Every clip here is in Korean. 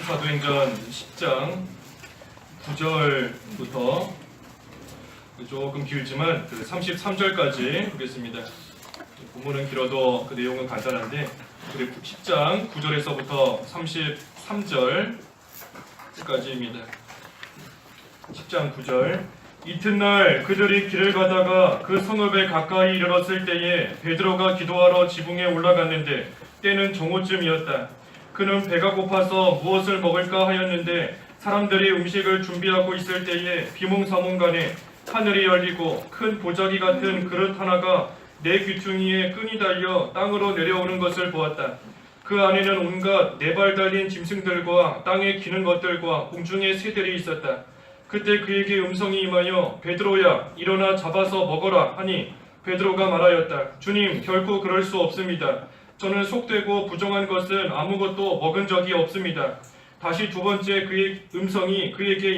사도행전 10장 9절부터 조금 길지만 33절까지 보겠습니다. 본문은 길어도 그 내용은 간단한데 10장 9절에서부터 33절까지입니다. 10장 9절. 이튿날 그들이 길을 가다가 그 성읍에 가까이 이르렀을 때에 베드로가 기도하러 지붕에 올라갔는데 때는 정오쯤이었다. 그는 배가 고파서 무엇을 먹을까 하였는데 사람들이 음식을 준비하고 있을 때에 비몽사몽간에 하늘이 열리고 큰 보자기 같은 그릇 하나가 네 귀퉁이에 끈이 달려 땅으로 내려오는 것을 보았다. 그 안에는 온갖 네 발 달린 짐승들과 땅에 기는 것들과 공중의 새들이 있었다. 그때 그에게 음성이 임하여 베드로야 일어나 잡아서 먹어라 하니 베드로가 말하였다. 주님 결코 그럴 수 없습니다. 저는 속되고 부정한 것은 아무것도 먹은 적이 없습니다. 다시 두 번째 그의 음성이 그에게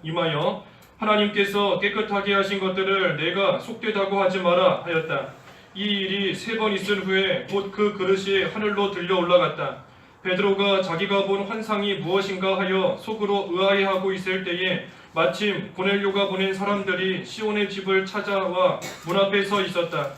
임하여 하나님께서 깨끗하게 하신 것들을 내가 속되다고 하지 마라 하였다. 이 일이 3번 있은 후에 곧 그 그릇이 하늘로 들려 올라갔다. 베드로가 자기가 본 환상이 무엇인가 하여 속으로 의아해하고 있을 때에 마침 고넬료가 보낸 사람들이 시몬의 집을 찾아와 문 앞에 서 있었다.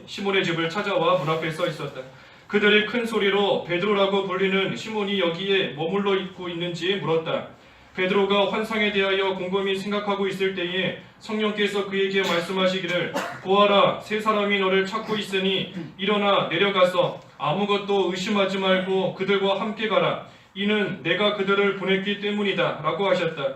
시몬의 집을 찾아와 문 앞에 서 있었다. 그들이 큰 소리로 베드로라고 불리는 시몬이 여기에 머물러 있고 있는지 물었다. 베드로가 환상에 대하여 곰곰이 생각하고 있을 때에 성령께서 그에게 말씀하시기를 보아라 세 사람이 너를 찾고 있으니 일어나 내려가서 아무것도 의심하지 말고 그들과 함께 가라. 이는 내가 그들을 보냈기 때문이다 라고 하셨다.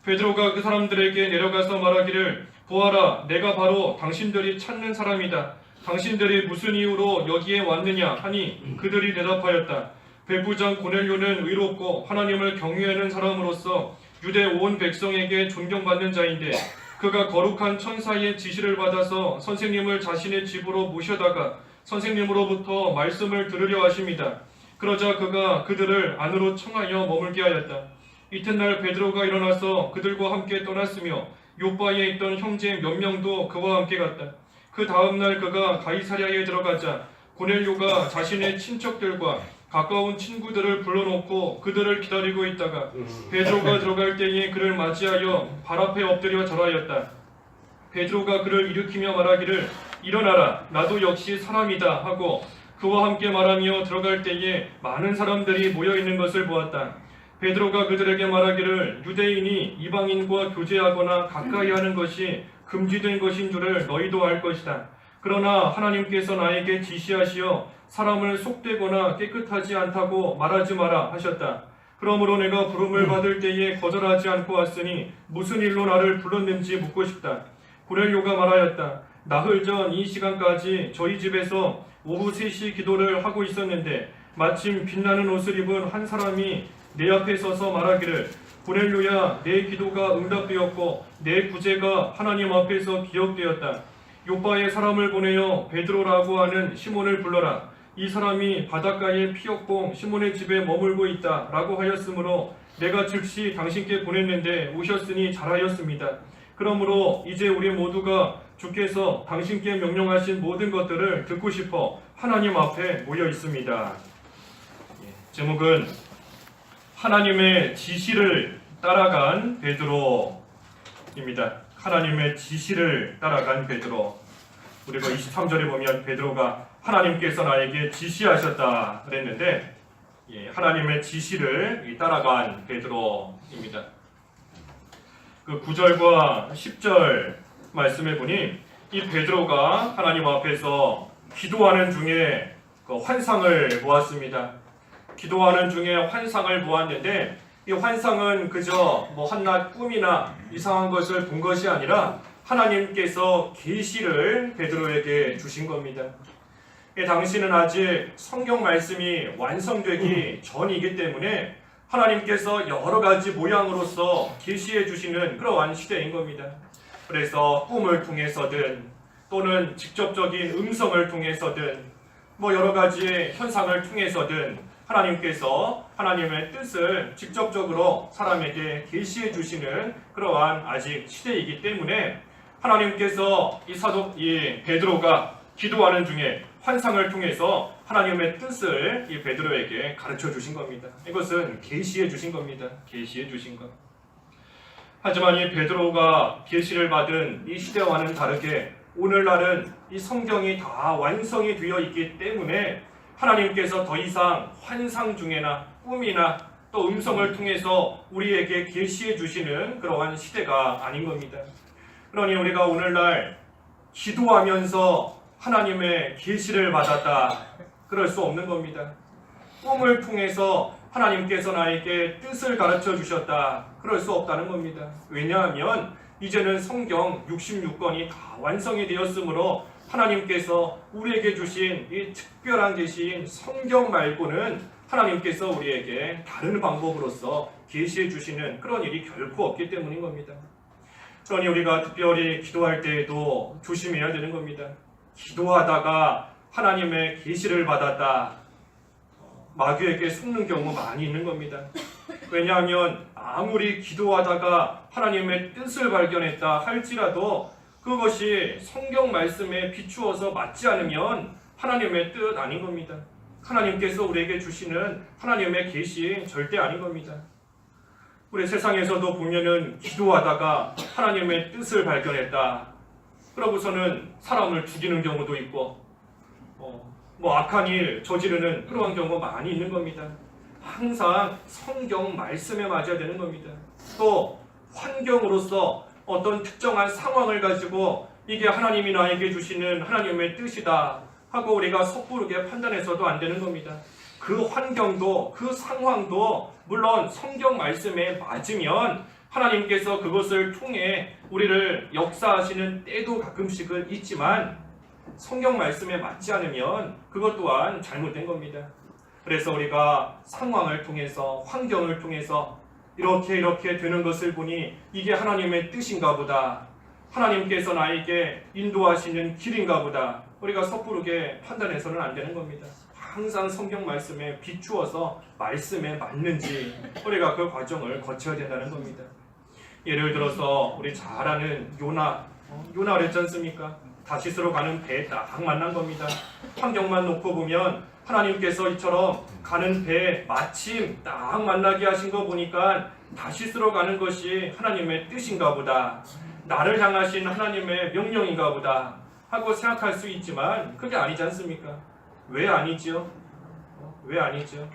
베드로가 그 사람들에게 내려가서 말하기를 보아라 내가 바로 당신들이 찾는 사람이다. 당신들이 무슨 이유로 여기에 왔느냐 하니 그들이 대답하였다. 백부장 고넬료는 의롭고 하나님을 경외하는 사람으로서 유대 온 백성에게 존경받는 자인데 그가 거룩한 천사의 지시를 받아서 선생님을 자신의 집으로 모셔다가 선생님으로부터 말씀을 들으려 하십니다. 그러자 그가 그들을 안으로 청하여 머물게 하였다. 이튿날 베드로가 일어나서 그들과 함께 떠났으며 요바에 있던 형제 몇 명도 그와 함께 갔다. 그 다음날 그가 가이사랴에 들어가자 고넬료가 자신의 친척들과 가까운 친구들을 불러놓고 그들을 기다리고 있다가 베드로가 들어갈 때에 그를 맞이하여 발 앞에 엎드려 절하였다. 베드로가 그를 일으키며 말하기를 일어나라 나도 역시 사람이다 하고 그와 함께 말하며 들어갈 때에 많은 사람들이 모여있는 것을 보았다. 베드로가 그들에게 말하기를 유대인이 이방인과 교제하거나 가까이 하는 것이 금지된 것인 줄을 너희도 알 것이다. 그러나 하나님께서 나에게 지시하시어 사람을 속되거나 깨끗하지 않다고 말하지 마라 하셨다. 그러므로 내가 부름을 받을 때에 거절하지 않고 왔으니 무슨 일로 나를 불렀는지 묻고 싶다. 고넬료가 말하였다. 나흘 전 이 시간까지 저희 집에서 오후 3시 기도를 하고 있었는데 마침 빛나는 옷을 입은 한 사람이 내 앞에 서서 말하기를 고넬료야 내 기도가 응답되었고 내 구제가 하나님 앞에서 기억되었다. 요바에 사람을 보내어 베드로라고 하는 시몬을 불러라. 이 사람이 바닷가에 피역봉 시몬의 집에 머물고 있다 라고 하였으므로 내가 즉시 당신께 보냈는데 오셨으니 잘하였습니다. 그러므로 이제 우리 모두가 주께서 당신께 명령하신 모든 것들을 듣고 싶어 하나님 앞에 모여 있습니다. 제목은 하나님의 지시를 따라간 베드로입니다. 하나님의 지시를 따라간 베드로. 우리가 23절에 보면 베드로가 하나님께서 나에게 지시하셨다 그랬는데 하나님의 지시를 따라간 베드로입니다. 그 9절과 10절 말씀해 보니 이 베드로가 하나님 앞에서 기도하는 중에 그 환상을 보았습니다. 기도하는 중에 환상을 보았는데 이 환상은 그저 한낱 꿈이나 이상한 것을 본 것이 아니라 하나님께서 계시를 베드로에게 주신 겁니다. 당시는 아직 성경 말씀이 완성되기 전이기 때문에 하나님께서 여러 가지 모양으로서 계시해 주시는 그러한 시대인 겁니다. 그래서 꿈을 통해서든 또는 직접적인 음성을 통해서든 여러 가지 현상을 통해서든 하나님께서 하나님의 뜻을 직접적으로 사람에게 계시해 주시는 그러한 아직 시대이기 때문에 하나님께서 이 베드로가 기도하는 중에 환상을 통해서 하나님의 뜻을 이 베드로에게 가르쳐 주신 겁니다. 이것은 계시해 주신 겁니다. 계시해 주신 것. 하지만 이 베드로가 계시를 받은 이 시대와는 다르게 오늘날은 이 성경이 다 완성이 되어 있기 때문에 하나님께서 더 이상 환상 중에나 꿈이나 또 음성을 통해서 우리에게 계시해 주시는 그러한 시대가 아닌 겁니다. 그러니 우리가 오늘날 기도하면서 하나님의 계시를 받았다, 그럴 수 없는 겁니다. 꿈을 통해서 하나님께서 나에게 뜻을 가르쳐 주셨다, 그럴 수 없다는 겁니다. 왜냐하면 이제는 성경 66권이 다 완성이 되었으므로 하나님께서 우리에게 주신 이 특별한 계시인 성경 말고는 하나님께서 우리에게 다른 방법으로서 계시해 주시는 그런 일이 결코 없기 때문인 겁니다. 그러니 우리가 특별히 기도할 때에도 조심해야 되는 겁니다. 기도하다가 하나님의 계시를 받았다, 마귀에게 속는 경우 많이 있는 겁니다. 왜냐하면 아무리 기도하다가 하나님의 뜻을 발견했다 할지라도 그것이 성경 말씀에 비추어서 맞지 않으면 하나님의 뜻 아닌 겁니다. 하나님께서 우리에게 주시는 하나님의 계시 절대 아닌 겁니다. 우리 세상에서도 보면은 기도하다가 하나님의 뜻을 발견했다, 그러고서는 사람을 죽이는 경우도 있고 악한 일 저지르는 그러한 경우가 많이 있는 겁니다. 항상 성경 말씀에 맞아야 되는 겁니다. 또 환경으로서 어떤 특정한 상황을 가지고 이게 하나님이 나에게 주시는 하나님의 뜻이다 하고 우리가 섣부르게 판단해서도 안 되는 겁니다. 그 환경도 그 상황도 물론 성경 말씀에 맞으면 하나님께서 그것을 통해 우리를 역사하시는 때도 가끔씩은 있지만 성경 말씀에 맞지 않으면 그것 또한 잘못된 겁니다. 그래서 우리가 상황을 통해서 환경을 통해서 이렇게 되는 것을 보니 이게 하나님의 뜻인가 보다, 하나님께서 나에게 인도하시는 길인가 보다, 우리가 섣부르게 판단해서는 안 되는 겁니다. 항상 성경 말씀에 비추어서 말씀에 맞는지 우리가 그 과정을 거쳐야 된다는 겁니다. 예를 들어서 우리 잘 아는 요나 그랬지 않습니까? 다시스로 가는 배에 딱 만난 겁니다. 환경만 놓고 보면 하나님께서 이처럼 가는 배에 마침 딱 만나게 하신 거 보니까 다시스로 가는 것이 하나님의 뜻인가 보다, 나를 향하신 하나님의 명령인가 보다 하고 생각할 수 있지만 그게 아니지 않습니까? 왜 아니죠? 왜 아니죠?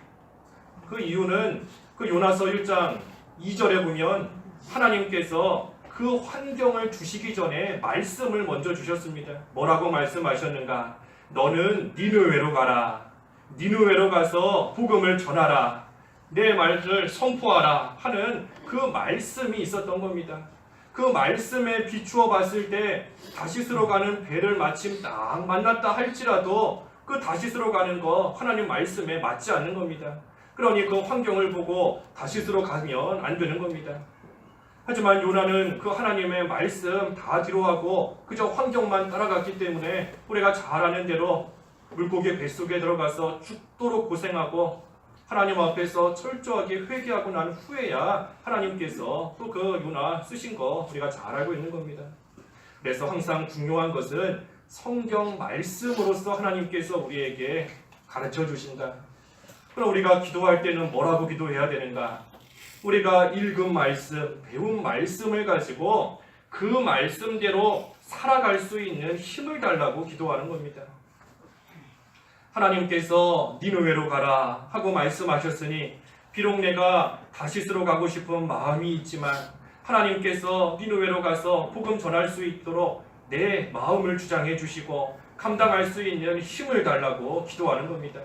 그 이유는 그 요나서 1장 2절에 보면 하나님께서 그 환경을 주시기 전에 말씀을 먼저 주셨습니다. 뭐라고 말씀하셨는가? 너는 니느웨로 가라. 니느웨로 가서 복음을 전하라. 내 말을 선포하라 하는 그 말씀이 있었던 겁니다. 그 말씀에 비추어 봤을 때 다시스로 가는 배를 마침 딱 만났다 할지라도 그 다시스로 가는 거 하나님 말씀에 맞지 않는 겁니다. 그러니 그 환경을 보고 다시스로 가면 안 되는 겁니다. 하지만 요나는 그 하나님의 말씀 다 뒤로하고 그저 환경만 따라갔기 때문에 우리가 잘 아는 대로 물고기 뱃속에 들어가서 죽도록 고생하고 하나님 앞에서 철저하게 회개하고 난 후에야 하나님께서 또 그 요나 쓰신 거 우리가 잘 알고 있는 겁니다. 그래서 항상 중요한 것은 성경 말씀으로서 하나님께서 우리에게 가르쳐 주신다. 그럼 우리가 기도할 때는 뭐라고 기도해야 되는가? 우리가 읽은 말씀, 배운 말씀을 가지고 그 말씀대로 살아갈 수 있는 힘을 달라고 기도하는 겁니다. 하나님께서 니느웨로 가라 하고 말씀하셨으니 비록 내가 다시스로 가고 싶은 마음이 있지만 하나님께서 니느웨로 가서 복음 전할 수 있도록 내 마음을 주장해 주시고 감당할 수 있는 힘을 달라고 기도하는 겁니다.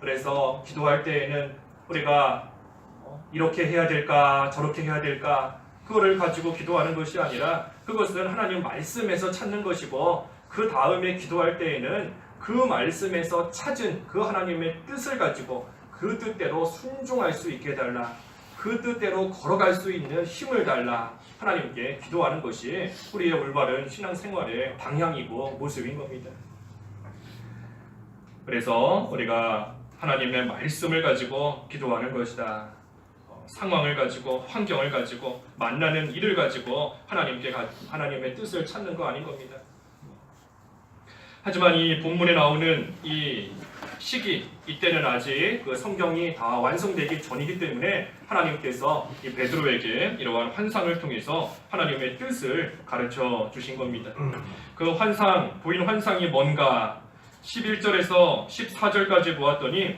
그래서 기도할 때에는 우리가 이렇게 해야 될까 저렇게 해야 될까 그거를 가지고 기도하는 것이 아니라 그것은 하나님 말씀에서 찾는 것이고 그 다음에 기도할 때에는 그 말씀에서 찾은 그 하나님의 뜻을 가지고 그 뜻대로 순종할 수 있게 해달라, 그 뜻대로 걸어갈 수 있는 힘을 달라 하나님께 기도하는 것이 우리의 올바른 신앙생활의 방향이고 모습인 겁니다. 그래서 우리가 하나님의 말씀을 가지고 기도하는 것이다. 상황을 가지고 환경을 가지고 만나는 일을 가지고 하나님의 뜻을 찾는 거 아닌 겁니다. 하지만 이 본문에 나오는 이 시기, 이때는 아직 그 성경이 다 완성되기 전이기 때문에 하나님께서 이 베드로에게 이러한 환상을 통해서 하나님의 뜻을 가르쳐 주신 겁니다. 그 환상, 보인 환상이 뭔가 11절에서 14절까지 보았더니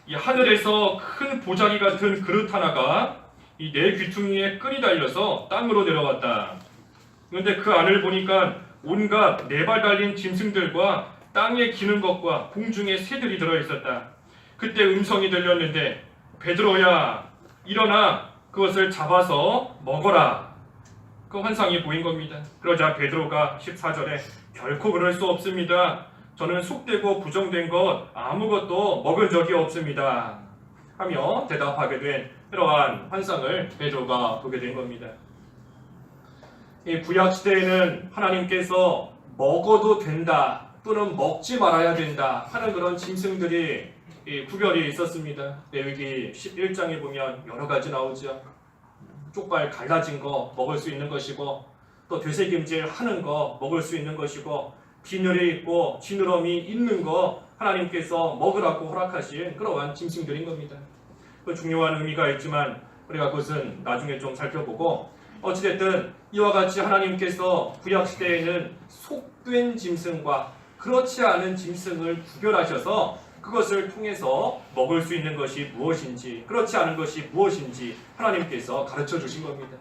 이 하늘에서 큰 보자기 같은 그릇 하나가 이 네 귀퉁이에 끈이 달려서 땅으로 내려왔다. 그런데 그 안을 보니까 온갖 네 발 달린 짐승들과 땅에 기는 것과 공중에 새들이 들어있었다. 그때 음성이 들렸는데 베드로야 일어나 그것을 잡아서 먹어라. 그 환상이 보인 겁니다. 그러자 베드로가 14절에 결코 그럴 수 없습니다. 저는 속되고 부정된 것 아무것도 먹은 적이 없습니다. 하며 대답하게 된 이러한 환상을 베드로가 보게 된 겁니다. 이 구약 시대에는 하나님께서 먹어도 된다 또는 먹지 말아야 된다 하는 그런 짐승들이 구별이 있었습니다. 레위기 11장에 보면 여러 가지 나오죠. 쪽발 갈라진 거 먹을 수 있는 것이고 또 되새김질 하는 거 먹을 수 있는 것이고 빈혈이 있고 지느러미 있는 거 하나님께서 먹으라고 허락하신 그러한 짐승들인 겁니다. 그 중요한 의미가 있지만 우리가 그것은 나중에 좀 살펴보고 어찌됐든 이와 같이 하나님께서 구약시대에는 속된 짐승과 그렇지 않은 짐승을 구별하셔서 그것을 통해서 먹을 수 있는 것이 무엇인지 그렇지 않은 것이 무엇인지 하나님께서 가르쳐 주신 겁니다.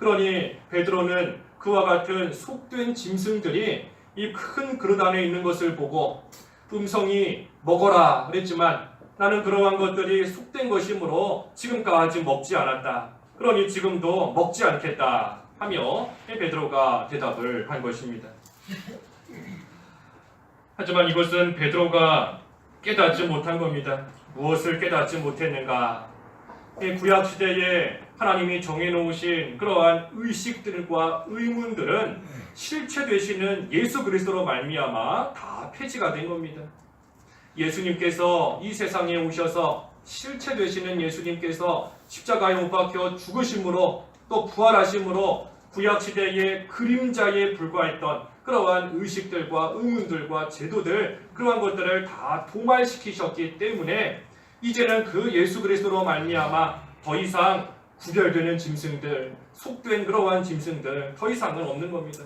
그러니 베드로는 그와 같은 속된 짐승들이 이 큰 그릇 안에 있는 것을 보고 음성이 먹어라 그랬지만 나는 그러한 것들이 속된 것이므로 지금까지 먹지 않았다. 그러니 지금도 먹지 않겠다 하며 베드로가 대답을 한 것입니다. 하지만 이것은 베드로가 깨닫지 못한 겁니다. 무엇을 깨닫지 못했는가? 구약시대에 하나님이 정해놓으신 그러한 의식들과 의문들은 실체 되시는 예수 그리스도로 말미암아 다 폐지가 된 겁니다. 예수님께서 이 세상에 오셔서 실체 되시는 예수님께서 십자가에 못 박혀 죽으심으로 또 부활하심으로 구약시대의 그림자에 불과했던 그러한 의식들과 의문들과 제도들 그러한 것들을 다 도말시키셨기 때문에 이제는 그 예수 그리스도로 말미암아 더 이상 구별되는 짐승들, 속된 그러한 짐승들 더 이상은 없는 겁니다.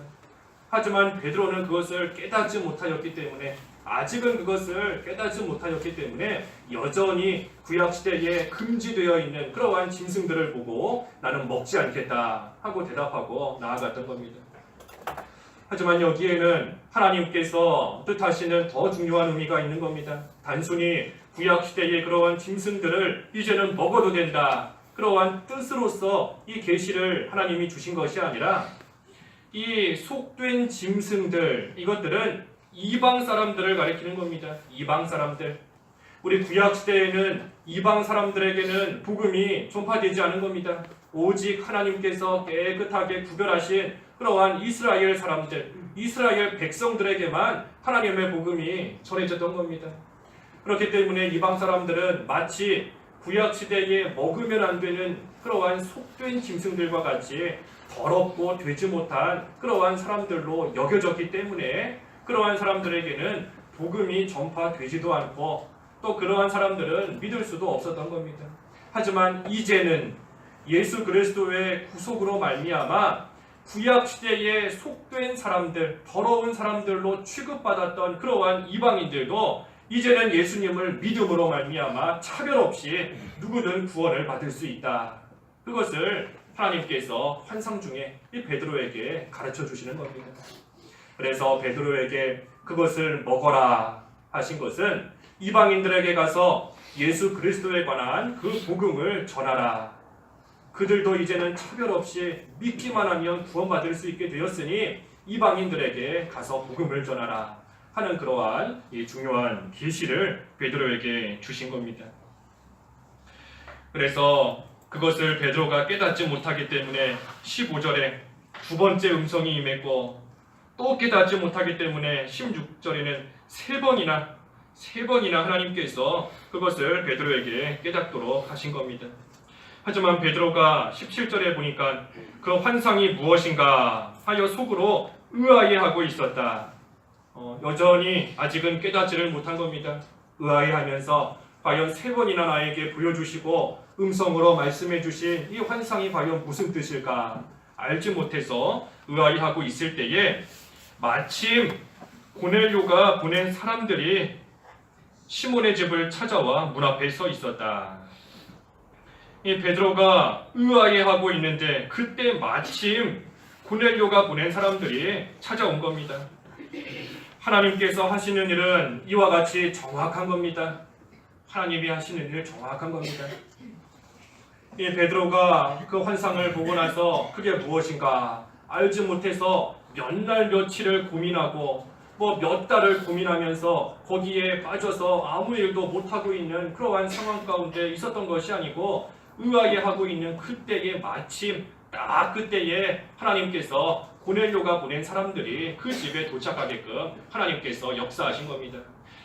하지만 베드로는 그것을 깨닫지 못하였기 때문에 아직은 그것을 깨닫지 못하였기 때문에 여전히 구약시대에 금지되어 있는 그러한 짐승들을 보고 나는 먹지 않겠다 하고 대답하고 나아갔던 겁니다. 하지만 여기에는 하나님께서 뜻하시는 더 중요한 의미가 있는 겁니다. 단순히 구약시대의 그러한 짐승들을 이제는 먹어도 된다. 그러한 뜻으로서 이 계시를 하나님이 주신 것이 아니라 이 속된 짐승들 이것들은 이방 사람들을 가리키는 겁니다. 이방 사람들. 우리 구약시대에는 이방 사람들에게는 복음이 전파되지 않은 겁니다. 오직 하나님께서 깨끗하게 구별하신 그러한 이스라엘 사람들, 이스라엘 백성들에게만 하나님의 복음이 전해졌던 겁니다. 그렇기 때문에 이방 사람들은 마치 구약시대에 먹으면 안 되는 그러한 속된 짐승들과 같이 더럽고 되지 못한 그러한 사람들로 여겨졌기 때문에 그러한 사람들에게는 복음이 전파되지도 않고 또 그러한 사람들은 믿을 수도 없었던 겁니다. 하지만 이제는 예수 그리스도의 구속으로 말미암아 구약시대에 속된 사람들, 더러운 사람들로 취급받았던 그러한 이방인들도 이제는 예수님을 믿음으로 말미암아 차별 없이 누구든 구원을 받을 수 있다. 그것을 하나님께서 환상 중에 이 베드로에게 가르쳐 주시는 겁니다. 그래서 베드로에게 그것을 먹어라 하신 것은 이방인들에게 가서 예수 그리스도에 관한 그 복음을 전하라. 그들도 이제는 차별 없이 믿기만 하면 구원받을 수 있게 되었으니 이방인들에게 가서 복음을 전하라 하는 그러한 이 중요한 계시를 베드로에게 주신 겁니다. 그래서 그것을 베드로가 깨닫지 못하기 때문에 15절에 두 번째 음성이 임했고 또 깨닫지 못하기 때문에 16절에는 세 번이나 하나님께서 그것을 베드로에게 깨닫도록 하신 겁니다. 하지만 베드로가 17절에 보니까 그 환상이 무엇인가 하여 속으로 의아해하고 있었다. 여전히 아직은 깨닫지를 못한 겁니다. 의아해하면서 과연 3번이나 나에게 보여주시고 음성으로 말씀해 주신 이 환상이 과연 무슨 뜻일까 알지 못해서 의아해하고 있을 때에 마침 고넬료가 보낸 사람들이 시몬의 집을 찾아와 문 앞에 서 있었다. 이 베드로가 의아해하고 있는데 그때 마침 고넬료가 보낸 사람들이 찾아온 겁니다. 하나님께서 하시는 일은 이와 같이 정확한 겁니다. 하나님이 하시는 일 정확한 겁니다. 이 베드로가 그 환상을 보고 나서 그게 무엇인가 알지 못해서 몇 날 며칠을 고민하고 몇 달을 고민하면서 거기에 빠져서 아무 일도 못하고 있는 그러한 상황 가운데 있었던 것이 아니고 의아해하고 있는 그때에 마침 딱 그때에 하나님께서 고넬료가 보낸 사람들이 그 집에 도착하게끔 하나님께서 역사하신 겁니다.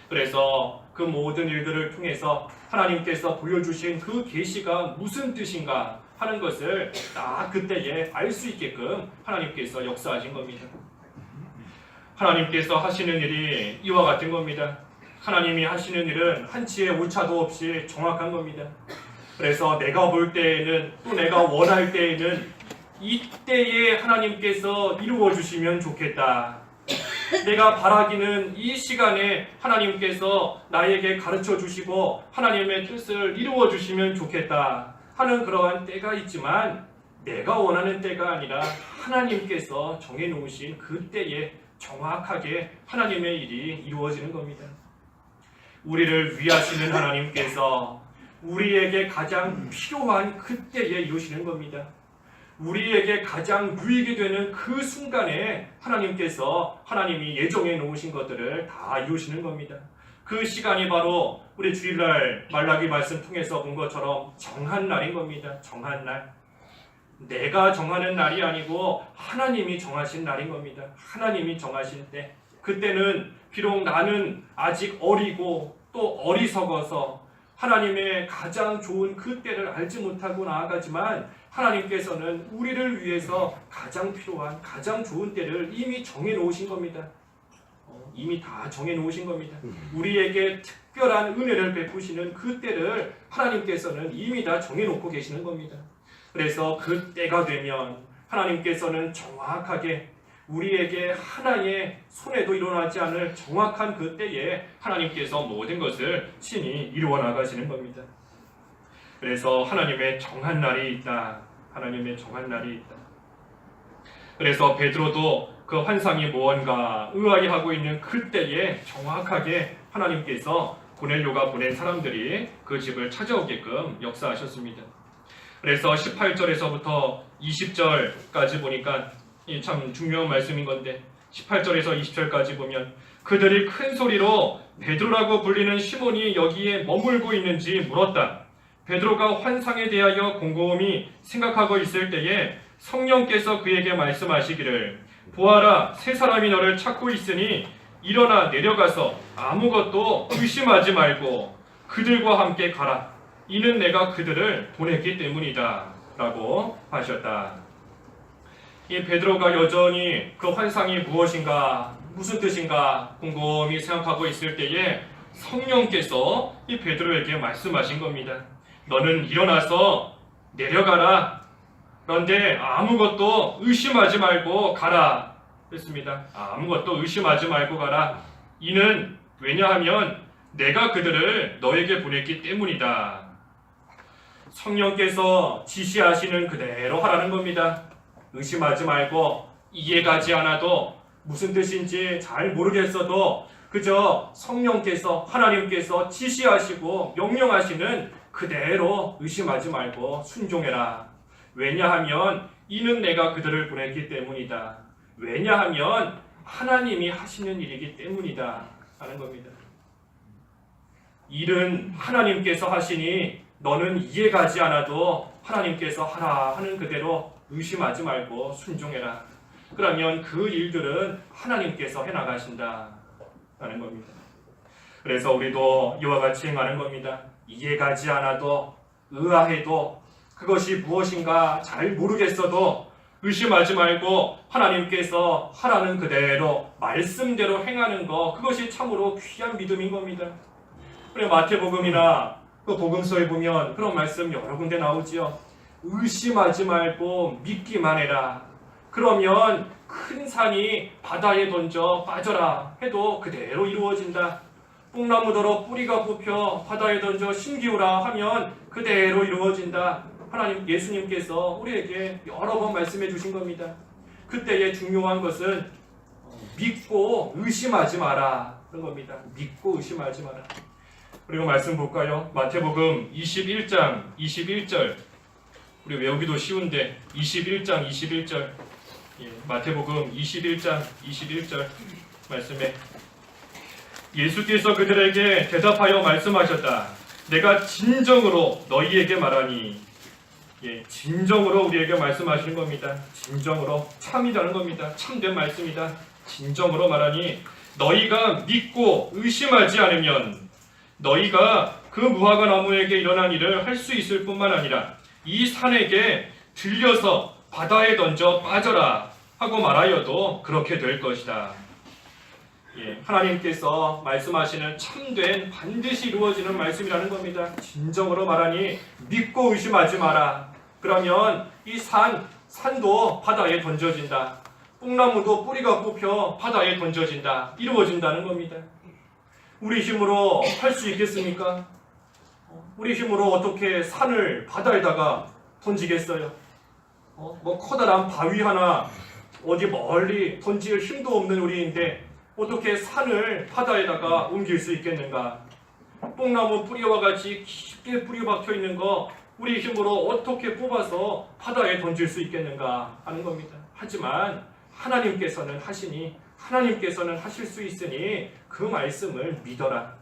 그래서 그 모든 일들을 통해서 하나님께서 보여주신 그 계시가 무슨 뜻인가 하는 것을 딱 그때에 알 수 있게끔 하나님께서 역사하신 겁니다. 하나님께서 하시는 일이 이와 같은 겁니다. 하나님이 하시는 일은 한치의 오차도 없이 정확한 겁니다. 그래서 내가 볼 때에는 또 내가 원할 때에는 이때에 하나님께서 이루어 주시면 좋겠다. 내가 바라기는 이 시간에 하나님께서 나에게 가르쳐 주시고 하나님의 뜻을 이루어 주시면 좋겠다 하는 그러한 때가 있지만 내가 원하는 때가 아니라 하나님께서 정해놓으신 그 때에 정확하게 하나님의 일이 이루어지는 겁니다. 우리를 위하시는 하나님께서 우리에게 가장 필요한 그때에 이루시는 겁니다. 우리에게 가장 유익이 되는 그 순간에 하나님께서 하나님이 예정해 놓으신 것들을 다 이루시는 겁니다. 그 시간이 바로 우리 주일날 말라기 말씀 통해서 본 것처럼 정한 날인 겁니다. 정한 날. 내가 정하는 날이 아니고 하나님이 정하신 날인 겁니다. 하나님이 정하신 때. 그때는 비록 나는 아직 어리고 또 어리석어서 하나님의 가장 좋은 그 때를 알지 못하고 나아가지만 하나님께서는 우리를 위해서 가장 필요한 가장 좋은 때를 이미 정해놓으신 겁니다. 이미 다 정해놓으신 겁니다. 우리에게 특별한 은혜를 베푸시는 그 때를 하나님께서는 이미 다 정해놓고 계시는 겁니다. 그래서 그 때가 되면 하나님께서는 정확하게 우리에게 하나의 손에도 일어나지 않을 정확한 그 때에 하나님께서 모든 것을 친히 이루어 나가시는 겁니다. 그래서 하나님의 정한 날이 있다. 하나님의 정한 날이 있다. 그래서 베드로도 그 환상이 무언가 의아해하고 있는 그 때에 정확하게 하나님께서 고넬료가 보낸 사람들이 그 집을 찾아오게끔 역사하셨습니다. 그래서 18절에서부터 20절까지 보니까 참 중요한 말씀인 건데 18절에서 20절까지 보면 그들이 큰 소리로 베드로라고 불리는 시몬이 여기에 머물고 있는지 물었다. 베드로가 환상에 대하여 곰곰이 생각하고 있을 때에 성령께서 그에게 말씀하시기를 보아라, 세 사람이 너를 찾고 있으니 일어나 내려가서 아무것도 의심하지 말고 그들과 함께 가라. 이는 내가 그들을 보냈기 때문이다 라고 하셨다. 이 베드로가 여전히 그 환상이 무엇인가 무슨 뜻인가 곰곰이 생각하고 있을 때에 성령께서 이 베드로에게 말씀하신 겁니다. 너는 일어나서 내려가라. 그런데 아무것도 의심하지 말고 가라. 그랬습니다. 아무것도 의심하지 말고 가라. 이는 왜냐하면 내가 그들을 너에게 보냈기 때문이다. 성령께서 지시하시는 그대로 하라는 겁니다. 의심하지 말고 이해가지 않아도 무슨 뜻인지 잘 모르겠어도 그저 성령께서 하나님께서 지시하시고 명령하시는 그대로 의심하지 말고 순종해라. 왜냐하면 이는 내가 그들을 보냈기 때문이다. 왜냐하면 하나님이 하시는 일이기 때문이다 하는 겁니다. 일은 하나님께서 하시니 너는 이해가지 않아도 하나님께서 하라 하는 그대로 의심하지 말고 순종해라. 그러면 그 일들은 하나님께서 해나가신다 라는 겁니다. 그래서 우리도 이와 같이 행하는 겁니다. 이해가지 않아도 의아해도 그것이 무엇인가 잘 모르겠어도 의심하지 말고 하나님께서 하라는 그대로 말씀대로 행하는 거, 그것이 참으로 귀한 믿음인 겁니다. 그리고 마태복음이나 그 복음서에 보면 그런 말씀 여러 군데 나오지요. 의심하지 말고 믿기만 해라. 그러면 큰 산이 바다에 던져 빠져라 해도 그대로 이루어진다. 뽕나무더러 뿌리가 뽑혀 바다에 던져 심기우라 하면 그대로 이루어진다. 하나님 예수님께서 우리에게 여러 번 말씀해 주신 겁니다. 그때의 중요한 것은 믿고 의심하지 마라 그런 겁니다. 믿고 의심하지 마라. 그리고 말씀 볼까요? 마태복음 21장 21절. 우리 외우기도 쉬운데 21장 21절. 마태복음 21장 21절 말씀에 예수께서 그들에게 대답하여 말씀하셨다. 내가 진정으로 너희에게 말하니. 진정으로 우리에게 말씀하시는 겁니다. 진정으로, 참이라는 겁니다. 참된 말씀이다. 진정으로 말하니 너희가 믿고 의심하지 않으면 너희가 그 무화과 나무에게 일어난 일을 할 수 있을 뿐만 아니라 이 산에게 들려서 바다에 던져 빠져라 하고 말하여도 그렇게 될 것이다. 하나님께서 말씀하시는 참된 반드시 이루어지는 말씀이라는 겁니다. 진정으로 말하니 믿고 의심하지 마라. 그러면 이 산도 바다에 던져진다. 뽕나무도 뿌리가 뽑혀 바다에 던져진다. 이루어진다는 겁니다. 우리 힘으로 할 수 있겠습니까? 우리 힘으로 어떻게 산을 바다에다가 던지겠어요? 뭐 커다란 바위 하나 어디 멀리 던질 힘도 없는 우리인데 어떻게 산을 바다에다가 옮길 수 있겠는가? 뽕나무 뿌리와 같이 깊게 뿌리 박혀 있는 거 우리 힘으로 어떻게 뽑아서 바다에 던질 수 있겠는가 하는 겁니다. 하지만 하나님께서는 하시니, 하나님께서는 하실 수 있으니 그 말씀을 믿어라.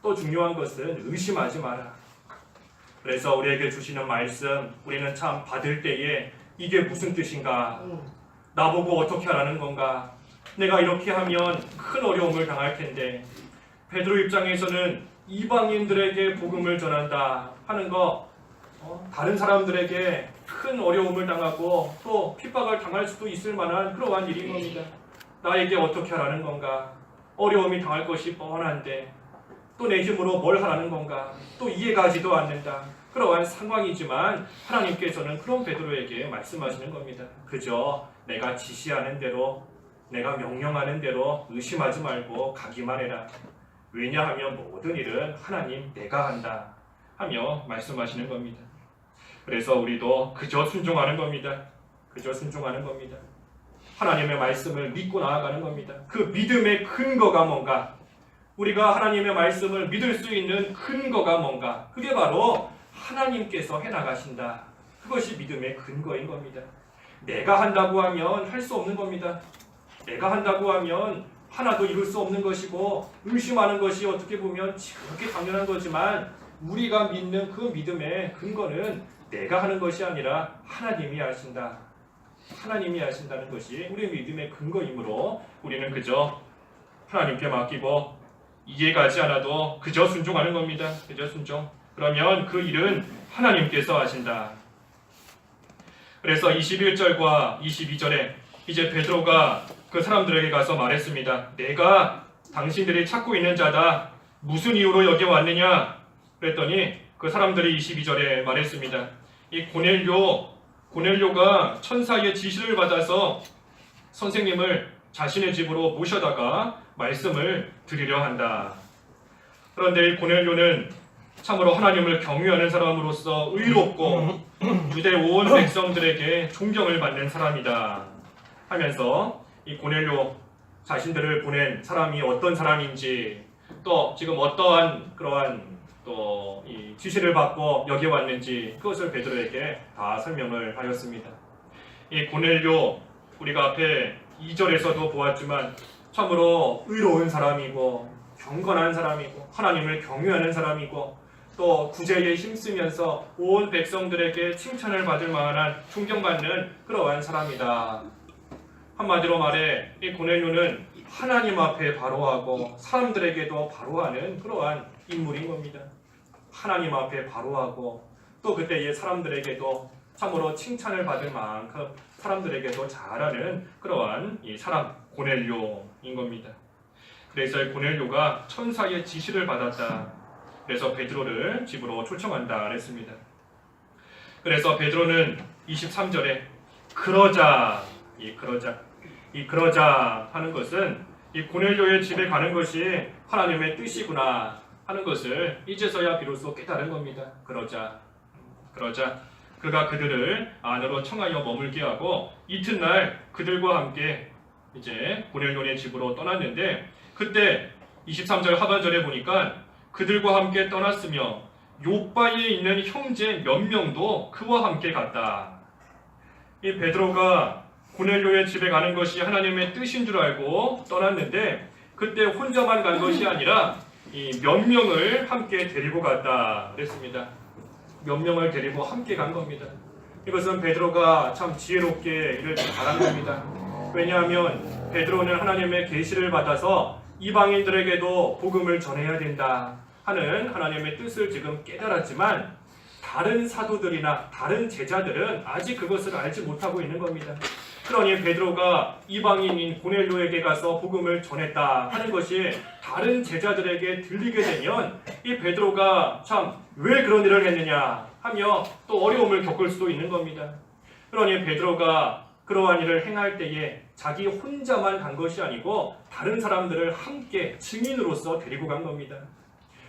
또 중요한 것은 의심하지 마라. 그래서 우리에게 주시는 말씀, 우리는 참 받을 때에 이게 무슨 뜻인가? 나보고 어떻게 하라는 건가? 내가 이렇게 하면 큰 어려움을 당할 텐데, 베드로 입장에서는 이방인들에게 복음을 전한다 하는 거, 다른 사람들에게 큰 어려움을 당하고 또 핍박을 당할 수도 있을 만한 그러한 일인 겁니다. 나에게 어떻게 하라는 건가? 어려움이 당할 것이 뻔한데 또 내 힘으로 뭘 하라는 건가? 또 이해가지도 않는다. 그러한 상황이지만 하나님께서는 그런 베드로에게 말씀하시는 겁니다. 그저 내가 지시하는 대로, 내가 명령하는 대로 의심하지 말고 가기만 해라. 왜냐하면 모든 일은 하나님 내가 한다 하며 말씀하시는 겁니다. 그래서 우리도 그저 순종하는 겁니다. 그저 순종하는 겁니다. 하나님의 말씀을 믿고 나아가는 겁니다. 그 믿음의 근거가 뭔가? 우리가 하나님의 말씀을 믿을 수 있는 근거가 뭔가? 그게 바로 하나님께서 해나가신다. 그것이 믿음의 근거인 겁니다. 내가 한다고 하면 할 수 없는 겁니다. 내가 한다고 하면 하나도 이룰 수 없는 것이고 의심하는 것이 어떻게 보면 그렇게 당연한 거지만 우리가 믿는 그 믿음의 근거는 내가 하는 것이 아니라 하나님이 하신다. 하나님이 하신다는 것이 우리의 믿음의 근거이므로 우리는 그저 하나님께 맡기고 이해가지 않아도 그저 순종하는 겁니다. 그저 순종. 그러면 그 일은 하나님께서 하신다. 그래서 21절과 22절에 이제 베드로가 그 사람들에게 가서 말했습니다. 내가 당신들이 찾고 있는 자다. 무슨 이유로 여기 왔느냐? 그랬더니 그 사람들이 22절에 말했습니다. 이 고넬료가 천사의 지시를 받아서 선생님을 자신의 집으로 모셔다가 말씀을 드리려 한다. 그런데 이 고넬료는 참으로 하나님을 경외하는 사람으로서 의롭고 유대 온 백성들에게 존경을 받는 사람이다 하면서 이 고넬료 자신들을 보낸 사람이 어떤 사람인지 또 지금 어떠한 그러한 또 이 지시를 받고 여기 왔는지 그것을 베드로에게 다 설명을 하였습니다. 이 고넬료 우리가 앞에 2절에서도 보았지만 참으로 의로운 사람이고 경건한 사람이고 하나님을 경외하는 사람이고 또 구제에 힘쓰면서 온 백성들에게 칭찬을 받을 만한 존경받는 그러한 사람이다. 한마디로 말해 이 고넬료는 하나님 앞에 바로하고 사람들에게도 바로하는 그러한 인물인 겁니다. 하나님 앞에 바로하고 또 그때의 사람들에게도 참으로 칭찬을 받을 만큼 사람들에게도 잘하는 그러한 이 사람 고넬료인 겁니다. 그래서 이 고넬료가 천사의 지시를 받았다. 그래서 베드로를 집으로 초청한다 그랬습니다. 그래서 베드로는 23절에 그러자 하는 것은 이 고넬료의 집에 가는 것이 하나님의 뜻이구나 하는 것을 이제서야 비로소 깨달은 겁니다. 그러자 그가 그들을 안으로 청하여 머물게 하고 이튿날 그들과 함께 이제 고넬료의 집으로 떠났는데, 그때 23절 하반절에 보니까 그들과 함께 떠났으며 요바에 있는 형제 몇 명도 그와 함께 갔다. 이 베드로가 고넬료의 집에 가는 것이 하나님의 뜻인 줄 알고 떠났는데, 그때 혼자만 간 것이 아니라 이 몇 명을 함께 데리고 갔다 그랬습니다. 몇 명을 데리고 함께 간 겁니다. 이것은 베드로가 참 지혜롭게 일을 잘한 겁니다. 왜냐하면 베드로는 하나님의 계시를 받아서 이방인들에게도 복음을 전해야 된다 하는 하나님의 뜻을 지금 깨달았지만, 다른 사도들이나 다른 제자들은 아직 그것을 알지 못하고 있는 겁니다. 그러니 베드로가 이방인인 고넬료에게 가서 복음을 전했다 하는 것이 다른 제자들에게 들리게 되면 이 베드로가 참 왜 그런 일을 했느냐 하며 또 어려움을 겪을 수도 있는 겁니다. 그러니 베드로가 그러한 일을 행할 때에 자기 혼자만 간 것이 아니고 다른 사람들을 함께 증인으로서 데리고 간 겁니다.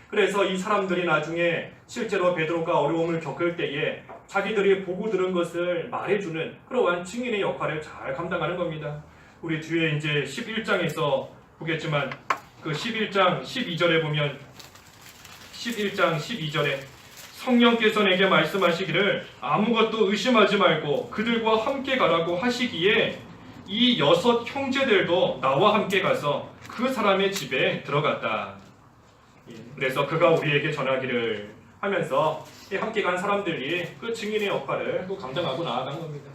그래서 이 사람들이 나중에 실제로 베드로가 어려움을 겪을 때에 자기들이 보고 들은 것을 말해주는 그러한 증인의 역할을 잘 감당하는 겁니다. 우리 뒤에 이제 11장에서 보겠지만 그 11장 12절에 보면 11장 12절에 성령께서 내게 말씀하시기를 아무것도 의심하지 말고 그들과 함께 가라고 하시기에 이 6 형제들도 나와 함께 가서 그 사람의 집에 들어갔다. 그래서 그가 우리에게 전하기를 하면서 함께 간 사람들이 그 증인의 역할을 또 감당하고 나아간 겁니다.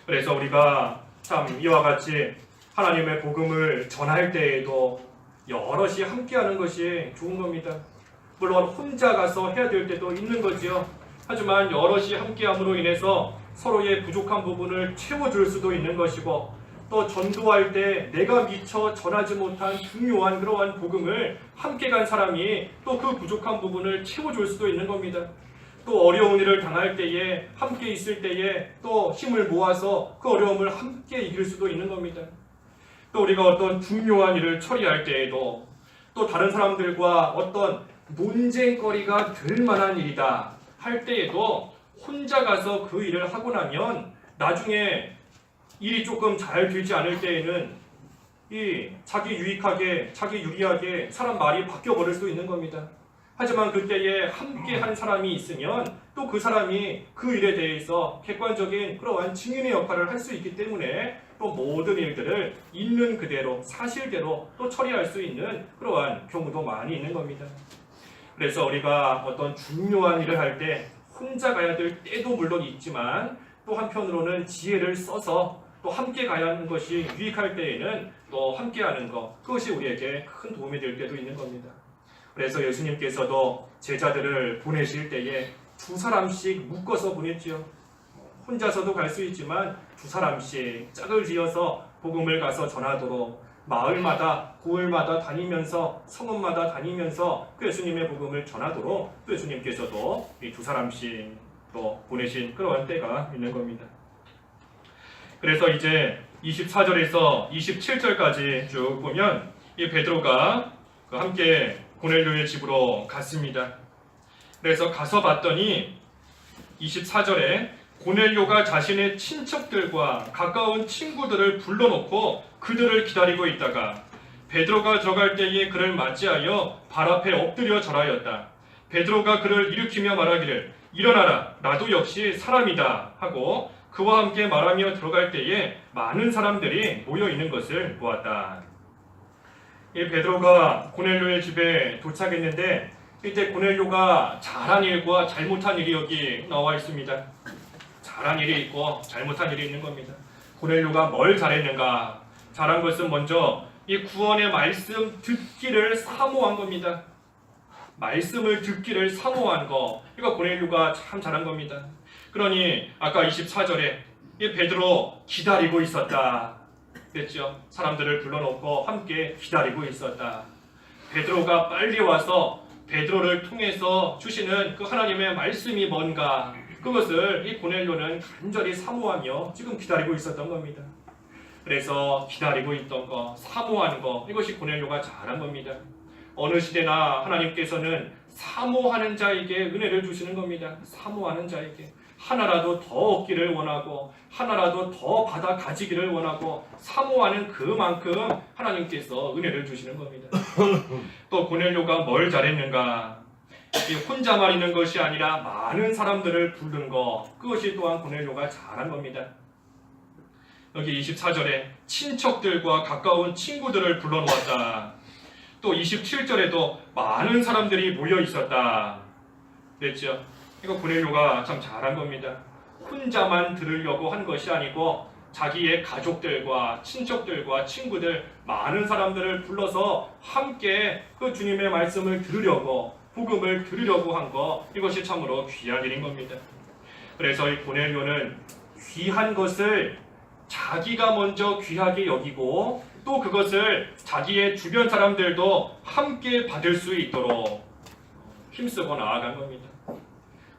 그래서 우리가 참 이와 같이 하나님의 복음을 전할 때에도 여럿이 함께하는 것이 좋은 겁니다. 물론 혼자 가서 해야 될 때도 있는 거지요. 하지만 여럿이 함께함으로 인해서 서로의 부족한 부분을 채워줄 수도 있는 것이고, 또 전도할 때 내가 미처 전하지 못한 중요한 그러한 복음을 함께 간 사람이 또 그 부족한 부분을 채워줄 수도 있는 겁니다. 또 어려운 일을 당할 때에 함께 있을 때에 또 힘을 모아서 그 어려움을 함께 이길 수도 있는 겁니다. 또 우리가 어떤 중요한 일을 처리할 때에도 또 다른 사람들과 어떤 논쟁거리가 될 만한 일이다 할 때에도 혼자 가서 그 일을 하고 나면 나중에 일이 조금 잘 되지 않을 때에는 이 자기 유익하게, 자기 유리하게 사람 말이 바뀌어버릴 수도 있는 겁니다. 하지만 그때에 함께 한 사람이 있으면 또 그 사람이 그 일에 대해서 객관적인 그러한 증인의 역할을 할 수 있기 때문에 또 모든 일들을 있는 그대로 사실대로 또 처리할 수 있는 그러한 경우도 많이 있는 겁니다. 그래서 우리가 어떤 중요한 일을 할 때 혼자 가야 될 때도 물론 있지만 또 한편으로는 지혜를 써서 또 함께 가야 하는 것이 유익할 때에는 또 함께 하는 것, 그것이 우리에게 큰 도움이 될 때도 있는 겁니다. 그래서 예수님께서도 제자들을 보내실 때에 2사람씩 묶어서 보냈지요. 혼자서도 갈 수 있지만 2사람씩 짝을 지어서 복음을 가서 전하도록 마을마다 고을마다 다니면서 성읍마다 다니면서 그 예수님의 복음을 전하도록 또 예수님께서도 이 2사람씩 또 보내신 그러한 때가 있는 겁니다. 그래서 이제 24절에서 27절까지 쭉 보면 이 베드로가 함께 고넬료의 집으로 갔습니다. 그래서 가서 봤더니 24절에 고넬료가 자신의 친척들과 가까운 친구들을 불러놓고 그들을 기다리고 있다가 베드로가 들어갈 때에 그를 맞이하여 발 앞에 엎드려 절하였다. 베드로가 그를 일으키며 말하기를 일어나라, 나도 역시 사람이다 하고 그와 함께 말하며 들어갈 때에 많은 사람들이 모여 있는 것을 보았다. 이 베드로가 고넬료의 집에 도착했는데 이때 고넬료가 잘한 일과 잘못한 일이 여기 나와 있습니다. 잘한 일이 있고 잘못한 일이 있는 겁니다. 고넬료가 뭘 잘했는가? 잘한 것은 먼저 이 구원의 말씀 듣기를 사모한 겁니다. 말씀을 듣기를 사모한 거, 이거 고넬료가 참 잘한 겁니다. 그러니 아까 24절에 이 베드로 기다리고 있었다 그랬죠. 사람들을 불러놓고 함께 기다리고 있었다. 베드로가 빨리 와서 베드로를 통해서 주시는 그 하나님의 말씀이 뭔가 그것을 이 고넬료는 간절히 사모하며 지금 기다리고 있었던 겁니다. 그래서 기다리고 있던 거, 사모하는 거 이것이 고넬료가 잘한 겁니다. 어느 시대나 하나님께서는 사모하는 자에게 은혜를 주시는 겁니다. 사모하는 자에게 하나라도 더 얻기를 원하고 하나라도 더 받아 가지기를 원하고 사모하는 그만큼 하나님께서 은혜를 주시는 겁니다. 또 고넬료가 뭘 잘했는가? 혼자만 있는 것이 아니라 많은 사람들을 부른 것 그것이 또한 고넬료가 잘한 겁니다. 여기 24절에 친척들과 가까운 친구들을 불러놓았다. 또 27절에도 많은 사람들이 모여 있었다 그랬죠. 이거 고넬료가 참 잘한 겁니다. 혼자만 들으려고 한 것이 아니고 자기의 가족들과 친척들과 친구들 많은 사람들을 불러서 함께 그 주님의 말씀을 들으려고 복음을 들으려고 한 것 이것이 참으로 귀한 일인 겁니다. 그래서 이 고넬료는 귀한 것을 자기가 먼저 귀하게 여기고 또 그것을 자기의 주변 사람들도 함께 받을 수 있도록 힘쓰고 나아간 겁니다.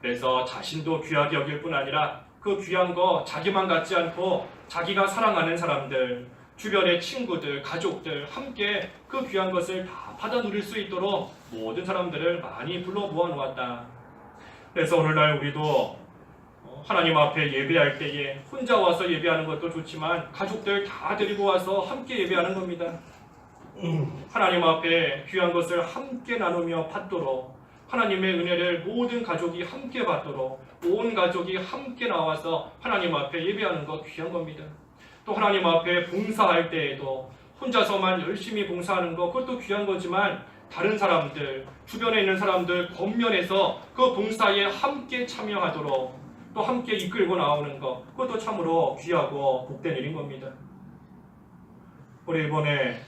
그래서 자신도 귀하게 여길 뿐 아니라 그 귀한 거 자기만 갖지 않고 자기가 사랑하는 사람들, 주변의 친구들, 가족들 함께 그 귀한 것을 다 받아 누릴 수 있도록 모든 사람들을 많이 불러 모아 놓았다. 그래서 오늘날 우리도 하나님 앞에 예배할 때에 혼자 와서 예배하는 것도 좋지만 가족들 다 데리고 와서 함께 예배하는 겁니다. 하나님 앞에 귀한 것을 함께 나누며 받도록 하나님의 은혜를 모든 가족이 함께 받도록 온 가족이 함께 나와서 하나님 앞에 예배하는 것 귀한 겁니다. 또 하나님 앞에 봉사할 때에도 혼자서만 열심히 봉사하는 것 그것도 귀한 거지만 다른 사람들, 주변에 있는 사람들 겉면에서 그 봉사에 함께 참여하도록 또 함께 이끌고 나오는 것 그것도 참으로 귀하고 복된 일인 겁니다. 우리 이번에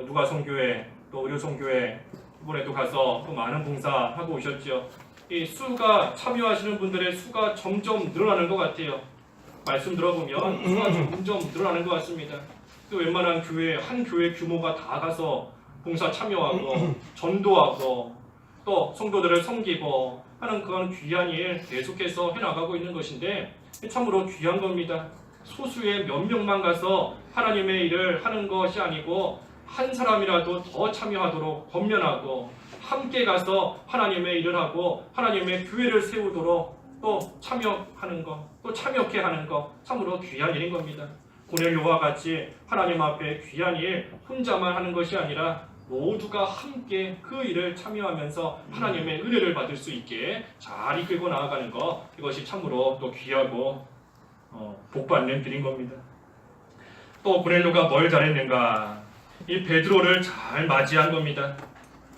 누가 선교회 또 의료 선교회 이번에도 가서 또 많은 봉사하고 오셨죠. 이 수가 참여하시는 분들의 수가 점점 늘어나는 것 같아요. 말씀 들어보면 수가 점점 늘어나는 것 같습니다. 또 웬만한 교회 한 교회 규모가 다 가서 봉사 참여하고 전도하고 또 성도들을 섬기고 하는 그런 귀한 일 계속해서 해나가고 있는 것인데 참으로 귀한 겁니다. 소수의 몇 명만 가서 하나님의 일을 하는 것이 아니고 한 사람이라도 더 참여하도록 권면하고 함께 가서 하나님의 일을 하고 하나님의 교회를 세우도록 또 참여하는 것, 또 참여케 하는 것 참으로 귀한 일인 겁니다. 고넬료와 같이 하나님 앞에 귀한 일 혼자만 하는 것이 아니라 모두가 함께 그 일을 참여하면서 하나님의 은혜를 받을 수 있게 잘 이끌고 나아가는 것 이것이 참으로 또 귀하고 복받는 일인 겁니다. 또 고넬료가 뭘 잘했는가? 이 베드로를 잘 맞이한 겁니다.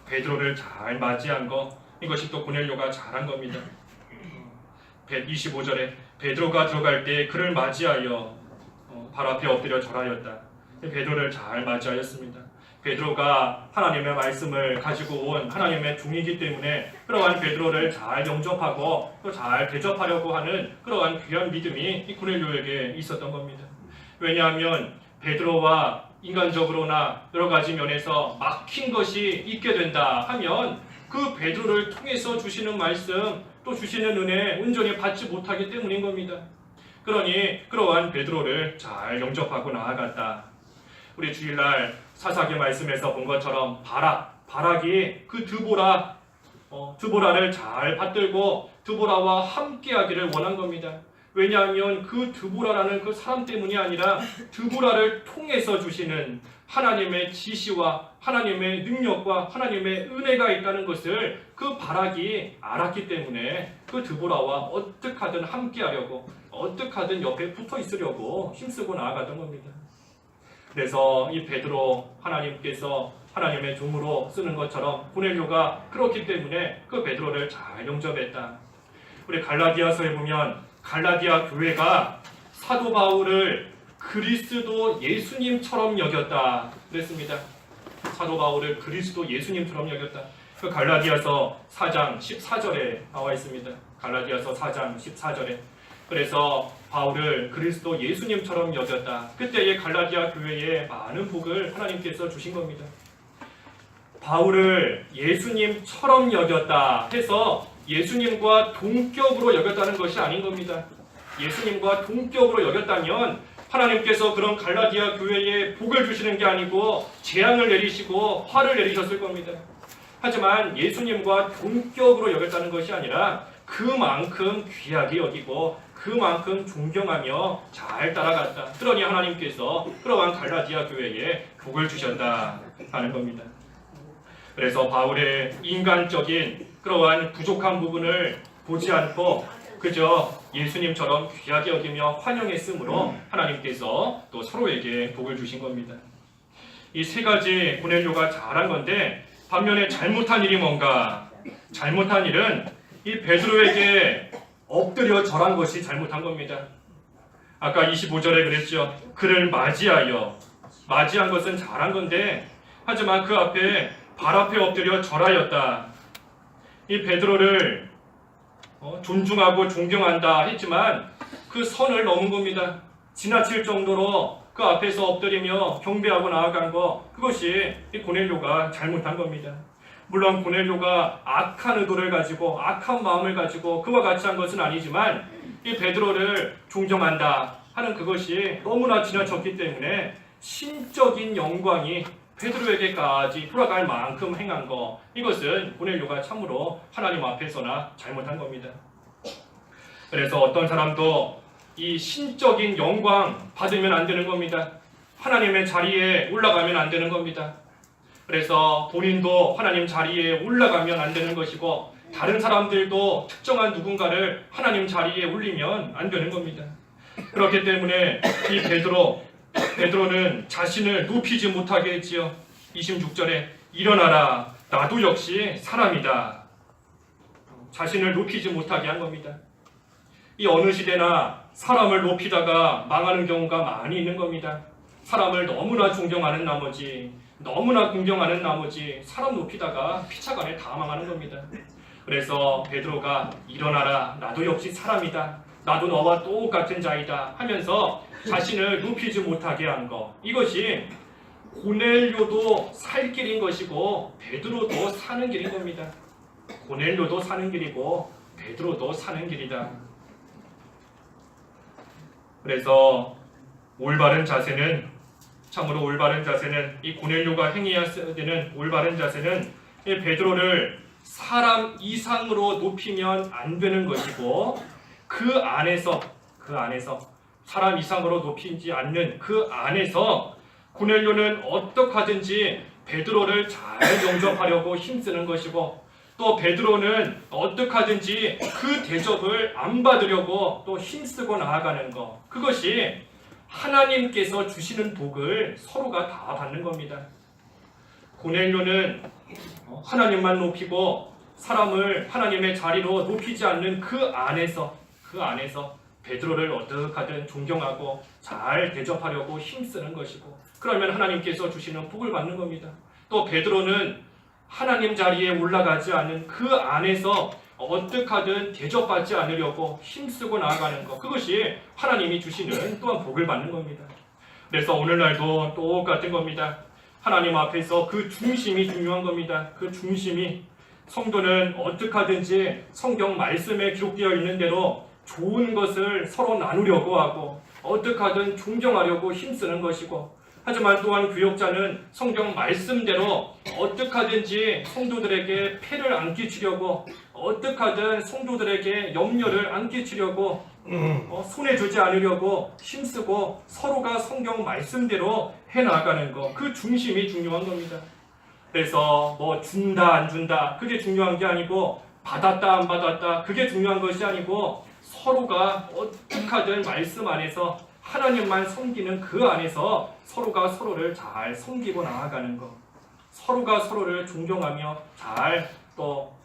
베드로를 잘 맞이한 것 이것이 또 고넬료가 잘한 겁니다. 125절에 베드로가 들어갈 때 그를 맞이하여 발 앞에 엎드려 절하였다. 베드로를 잘 맞이하였습니다. 베드로가 하나님의 말씀을 가지고 온 하나님의 종이기 때문에 그러한 베드로를 잘 영접하고 또 잘 대접하려고 하는 그러한 귀한 믿음이 이 고넬료에게 있었던 겁니다. 왜냐하면 베드로와 인간적으로나 여러 가지 면에서 막힌 것이 있게 된다 하면 그 베드로를 통해서 주시는 말씀 또 주시는 은혜 온전히 받지 못하기 때문인 겁니다. 그러니 그러한 베드로를 잘 영접하고 나아갔다. 우리 주일날 사사기 말씀에서 본 것처럼 바락이 그 드보라를 잘 받들고 드보라와 함께하기를 원한 겁니다. 왜냐하면 그 드보라라는 그 사람 때문이 아니라 드보라를 통해서 주시는 하나님의 지시와 하나님의 능력과 하나님의 은혜가 있다는 것을 그 바락이 알았기 때문에 그 드보라와 어떻게 하든 함께하려고 어떻게 하든 옆에 붙어 있으려고 힘쓰고 나아가던 겁니다. 그래서 이 베드로 하나님께서 하나님의 종으로 쓰는 것처럼 고넬료가 그렇기 때문에 그 베드로를 잘 영접했다. 우리 갈라디아서에 보면 갈라디아 교회가 사도 바울을 그리스도 예수님처럼 여겼다 그랬습니다. 사도 바울을 그리스도 예수님처럼 여겼다. 그 갈라디아서 4장 14절에 나와 있습니다. 갈라디아서 4장 14절에. 그래서 바울을 그리스도 예수님처럼 여겼다. 그때의 갈라디아 교회에 많은 복을 하나님께서 주신 겁니다. 바울을 예수님처럼 여겼다 해서 예수님과 동격으로 여겼다는 것이 아닌 겁니다. 예수님과 동격으로 여겼다면 하나님께서 그런 갈라디아 교회에 복을 주시는 게 아니고 재앙을 내리시고 화를 내리셨을 겁니다. 하지만 예수님과 동격으로 여겼다는 것이 아니라 그만큼 귀하게 여기고 그만큼 존경하며 잘 따라갔다. 그러니 하나님께서 그러한 갈라디아 교회에 복을 주셨다 하는 겁니다. 그래서 바울의 인간적인 그러한 부족한 부분을 보지 않고 그저 예수님처럼 귀하게 여기며 환영했으므로 하나님께서 또 서로에게 복을 주신 겁니다. 이 세 가지 고넬료가 잘한 건데 반면에 잘못한 일이 뭔가? 잘못한 일은 이 베드로에게 엎드려 절한 것이 잘못한 겁니다. 아까 25절에 그랬죠. 그를 맞이한 것은 잘한 건데 하지만 그 앞에 발 앞에 엎드려 절하였다. 이 베드로를 존중하고 존경한다 했지만 그 선을 넘은 겁니다. 지나칠 정도로 그 앞에서 엎드리며 경배하고 나아간 거, 그것이 이 고넬료가 잘못한 겁니다. 물론 고넬료가 악한 의도를 가지고 악한 마음을 가지고 그와 같이 한 것은 아니지만 이 베드로를 존경한다 하는 그것이 너무나 지나쳤기 때문에 신적인 영광이 베드로에게까지 돌아갈 만큼 행한 거, 이것은 고넬료가 참으로 하나님 앞에서나 잘못한 겁니다. 그래서 어떤 사람도 이 신적인 영광 받으면 안 되는 겁니다. 하나님의 자리에 올라가면 안 되는 겁니다. 그래서 본인도 하나님 자리에 올라가면 안 되는 것이고 다른 사람들도 특정한 누군가를 하나님 자리에 올리면 안 되는 겁니다. 그렇기 때문에 이 베드로는 자신을 높이지 못하게 했지요. 26절에 일어나라, 나도 역시 사람이다. 자신을 높이지 못하게 한 겁니다. 이 어느 시대나 사람을 높이다가 망하는 경우가 많이 있는 겁니다. 사람을 너무나 존경하는 나머지, 너무나 공경하는 나머지 사람 높이다가 피차간에 다 망하는 겁니다. 그래서 베드로가 일어나라, 나도 역시 사람이다, 나도 너와 똑같은 자이다 하면서 자신을 높이지 못하게 한 것, 이것이 고넬료도 살 길인 것이고 베드로도 사는 길인 겁니다. 고넬료도 사는 길이고 베드로도 사는 길이다. 그래서 참으로 올바른 자세는 이 고넬료가 행해야 되는 올바른 자세는 이 베드로를 사람 이상으로 높이면 안 되는 것이고 그 안에서 사람 이상으로 높이지 않는 그 안에서 고넬료는 어떻게 하든지 베드로를 잘 영접하려고 힘쓰는 것이고 또 베드로는 어떻게 하든지 그 대접을 안 받으려고 또 힘쓰고 나아가는 것, 그것이 하나님께서 주시는 복을 서로가 다 받는 겁니다. 고넬료는 하나님만 높이고 사람을 하나님의 자리로 높이지 않는 그 안에서 베드로를 어떻게 하든 존경하고 잘 대접하려고 힘쓰는 것이고, 그러면 하나님께서 주시는 복을 받는 겁니다. 또 베드로는 하나님 자리에 올라가지 않은 그 안에서 어떻게 하든 대접받지 않으려고 힘쓰고 나아가는 것, 그것이 하나님이 주시는 또한 복을 받는 겁니다. 그래서 오늘날도 똑같은 겁니다. 하나님 앞에서 그 중심이 중요한 겁니다. 그 중심이, 성도는 어떻게 하든지 성경 말씀에 기록되어 있는 대로 좋은 것을 서로 나누려고 하고 어떻게 하든 존경하려고 힘쓰는 것이고, 하지만 또한 교역자는 성경 말씀대로 어떻게 하든지 성도들에게 폐를 안 끼치려고 어떻게 하든 성도들에게 염려를 안 끼치려고 손해주지 않으려고 힘쓰고 서로가 성경 말씀대로 해나가는 것, 그 중심이 중요한 겁니다. 그래서 준다 안 준다 그게 중요한 게 아니고 받았다 안 받았다 그게 중요한 것이 아니고 서로가 어떻게 하든 말씀 안에서 하나님만 섬기는 그 안에서 서로가 서로를 잘 섬기고 나아가는 것, 서로가 서로를 존경하며 잘 또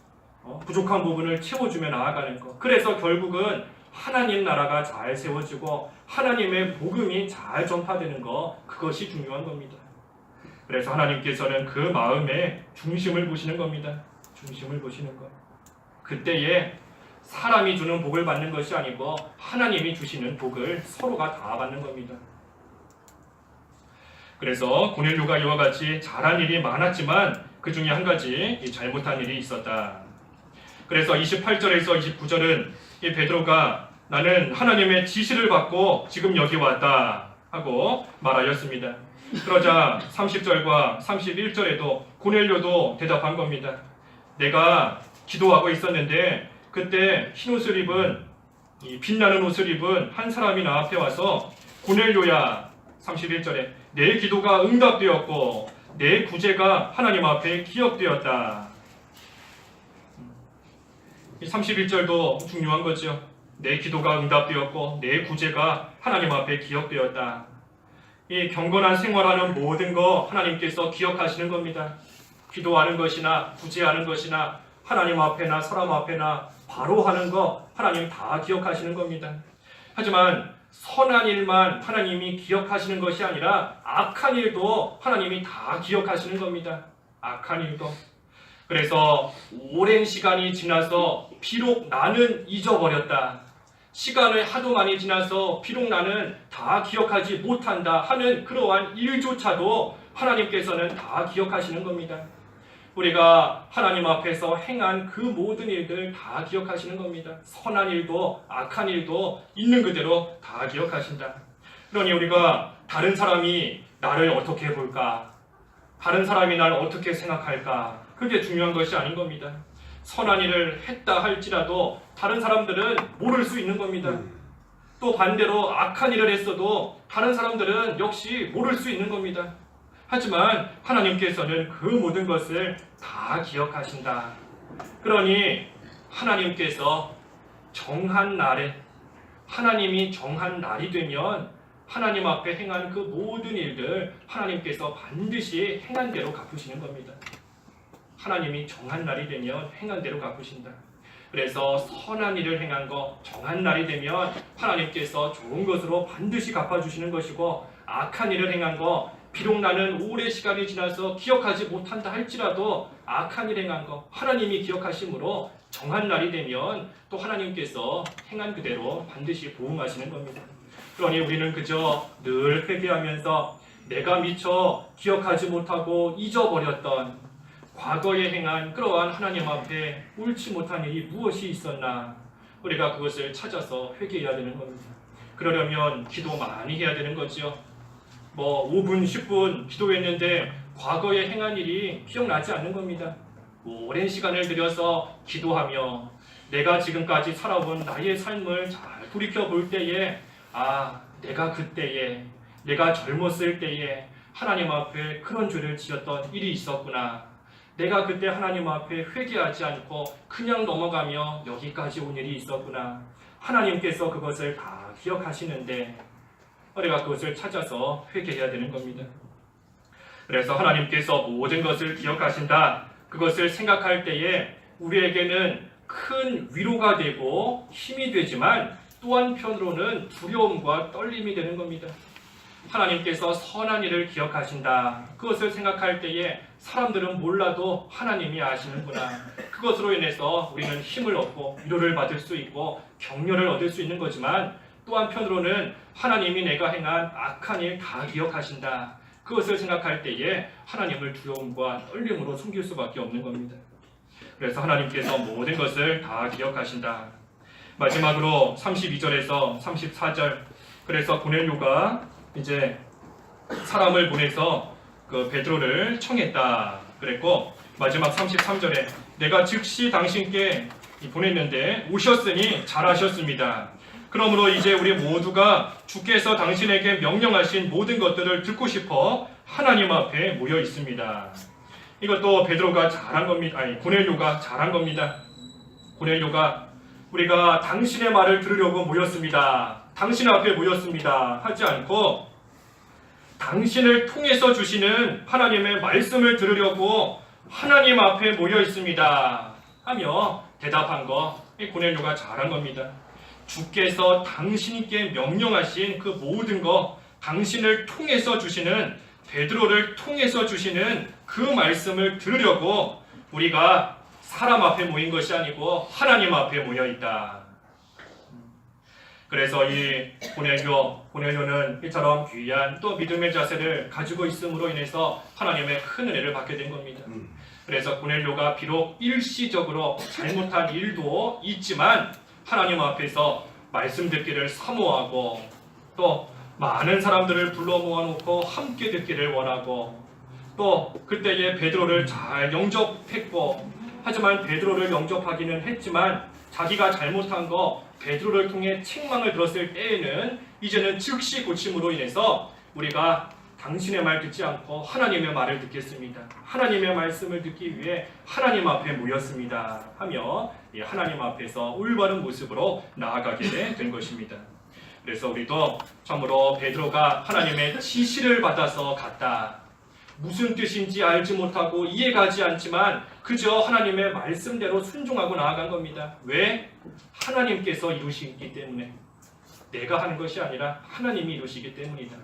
부족한 부분을 채워주며 나아가는 것, 그래서 결국은 하나님 나라가 잘 세워지고 하나님의 복음이 잘 전파되는 것, 그것이 중요한 겁니다. 그래서 하나님께서는 그 마음의 중심을 보시는 겁니다. 중심을 보시는 것. 그때에 사람이 주는 복을 받는 것이 아니고 하나님이 주시는 복을 서로가 다 받는 겁니다. 그래서 고넬료가 이와 같이 잘한 일이 많았지만 그 중에 한 가지 잘못한 일이 있었다. 그래서 28절에서 29절은 이 베드로가 나는 하나님의 지시를 받고 지금 여기 왔다 하고 말하였습니다. 그러자 30절과 31절에도 고넬료도 대답한 겁니다. 내가 기도하고 있었는데 그때 흰 옷을 입은 빛나는 옷을 입은 한 사람이 나 앞에 와서 고넬료야 31절에 내 기도가 응답되었고 내 구제가 하나님 앞에 기억되었다. 31절도 중요한 거죠. 내 기도가 응답되었고 내 구제가 하나님 앞에 기억되었다. 이 경건한 생활하는 모든 거 하나님께서 기억하시는 겁니다. 기도하는 것이나 구제하는 것이나 하나님 앞에나 사람 앞에나 바로 하는 거 하나님 다 기억하시는 겁니다. 하지만 선한 일만 하나님이 기억하시는 것이 아니라 악한 일도 하나님이 다 기억하시는 겁니다. 악한 일도. 그래서 오랜 시간이 지나서 비록 나는 잊어버렸다. 시간을 하도 많이 지나서 비록 나는 다 기억하지 못한다 하는 그러한 일조차도 하나님께서는 다 기억하시는 겁니다. 우리가 하나님 앞에서 행한 그 모든 일들 다 기억하시는 겁니다. 선한 일도 악한 일도 있는 그대로 다 기억하신다. 그러니 우리가 다른 사람이 나를 어떻게 볼까? 다른 사람이 나를 어떻게 생각할까? 그게 중요한 것이 아닌 겁니다. 선한 일을 했다 할지라도 다른 사람들은 모를 수 있는 겁니다. 또 반대로 악한 일을 했어도 다른 사람들은 역시 모를 수 있는 겁니다. 하지만 하나님께서는 그 모든 것을 다 기억하신다. 그러니 하나님께서 정한 날에 하나님이 정한 날이 되면 하나님 앞에 행한 그 모든 일들 하나님께서 반드시 행한 대로 갚으시는 겁니다. 하나님이 정한 날이 되면 행한 대로 갚으신다. 그래서 선한 일을 행한 거 정한 날이 되면 하나님께서 좋은 것으로 반드시 갚아주시는 것이고 악한 일을 행한 거 비록 나는 오랜 시간이 지나서 기억하지 못한다 할지라도 악한 일 행한 거 하나님이 기억하심으로 정한 날이 되면 또 하나님께서 행한 그대로 반드시 보응하시는 겁니다. 그러니 우리는 그저 늘 회개하면서 내가 미처 기억하지 못하고 잊어버렸던 과거에 행한 그러한 하나님 앞에 옳지 못한 일이 무엇이 있었나 우리가 그것을 찾아서 회개해야 되는 겁니다. 그러려면 기도 많이 해야 되는 거죠. 5분, 10분 기도했는데 과거에 행한 일이 기억나지 않는 겁니다. 오랜 시간을 들여서 기도하며 내가 지금까지 살아온 나의 삶을 잘 돌이켜 볼 때에 내가 그때에 내가 젊었을 때에 하나님 앞에 그런 죄를 지었던 일이 있었구나. 내가 그때 하나님 앞에 회개하지 않고 그냥 넘어가며 여기까지 온 일이 있었구나. 하나님께서 그것을 다 기억하시는데 우리가 그것을 찾아서 회개해야 되는 겁니다. 그래서 하나님께서 모든 것을 기억하신다. 그것을 생각할 때에 우리에게는 큰 위로가 되고 힘이 되지만 또 한편으로는 두려움과 떨림이 되는 겁니다. 하나님께서 선한 일을 기억하신다. 그것을 생각할 때에 사람들은 몰라도 하나님이 아시는구나. 그것으로 인해서 우리는 힘을 얻고 위로를 받을 수 있고 격려를 얻을 수 있는 거지만 또 한편으로는 하나님이 내가 행한 악한 일 다 기억하신다. 그것을 생각할 때에 하나님을 두려움과 떨림으로 숨길 수밖에 없는 겁니다. 그래서 하나님께서 모든 것을 다 기억하신다. 마지막으로 32절에서 34절 그래서 고넬료가 이제 사람을 보내서 그 베드로를 청했다 그랬고 마지막 33절에 내가 즉시 당신께 보냈는데 오셨으니 잘하셨습니다. 그러므로 이제 우리 모두가 주께서 당신에게 명령하신 모든 것들을 듣고 싶어 하나님 앞에 모여 있습니다. 이것도 베드로가 잘한 겁니다. 고넬료가 잘한 겁니다. 고넬료가 우리가 당신의 말을 들으려고 모였습니다. 당신 앞에 모였습니다. 하지 않고 당신을 통해서 주시는 하나님의 말씀을 들으려고 하나님 앞에 모여 있습니다. 하며 대답한 거 고넬료가 잘한 겁니다. 주께서 당신께 명령하신 그 모든 거 당신을 통해서 주시는 베드로를 통해서 주시는 그 말씀을 들으려고 우리가 사람 앞에 모인 것이 아니고 하나님 앞에 모여 있다. 그래서 이 고넬료는 이처럼 귀한 또 믿음의 자세를 가지고 있음으로 인해서 하나님의 큰 은혜를 받게 된 겁니다. 그래서 고넬료가 비록 일시적으로 잘못한 일도 있지만 하나님 앞에서 말씀 듣기를 사모하고 또 많은 사람들을 불러 모아놓고 함께 듣기를 원하고 또 그때에 베드로를 잘 영접했고, 하지만 베드로를 영접하기는 했지만 자기가 잘못한 거 베드로를 통해 책망을 들었을 때에는 이제는 즉시 고침으로 인해서 우리가 당신의 말 듣지 않고 하나님의 말을 듣겠습니다. 하나님의 말씀을 듣기 위해 하나님 앞에 모였습니다 하며 하나님 앞에서 올바른 모습으로 나아가게 된 것입니다. 그래서 우리도 참으로 베드로가 하나님의 지시를 받아서 갔다. 무슨 뜻인지 알지 못하고 이해가지 않지만 그저 하나님의 말씀대로 순종하고 나아간 겁니다. 왜? 하나님께서 이루시기 때문에. 내가 하는 것이 아니라 하나님이 이루시기 때문이다.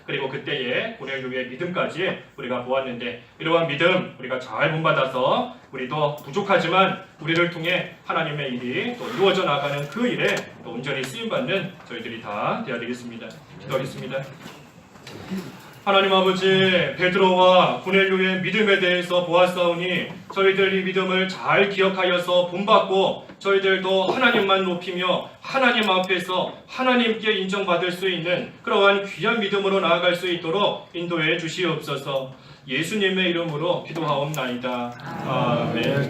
그리고 그때의 고넬료의 믿음까지 우리가 보았는데, 이러한 믿음 우리가 잘 본받아서 우리도 부족하지만 우리를 통해 하나님의 일이 또 이루어져 나가는 그 일에 또 온전히 쓰임받는 저희들이 다 되어야 되겠습니다. 기도하겠습니다. 하나님 아버지, 베드로와 고넬료의 믿음에 대해서 보았사오니 저희들 이 믿음을 잘 기억하여서 본받고 저희들도 하나님만 높이며 하나님 앞에서 하나님께 인정받을 수 있는 그러한 귀한 믿음으로 나아갈 수 있도록 인도해 주시옵소서. 예수님의 이름으로 기도하옵나이다. 아멘.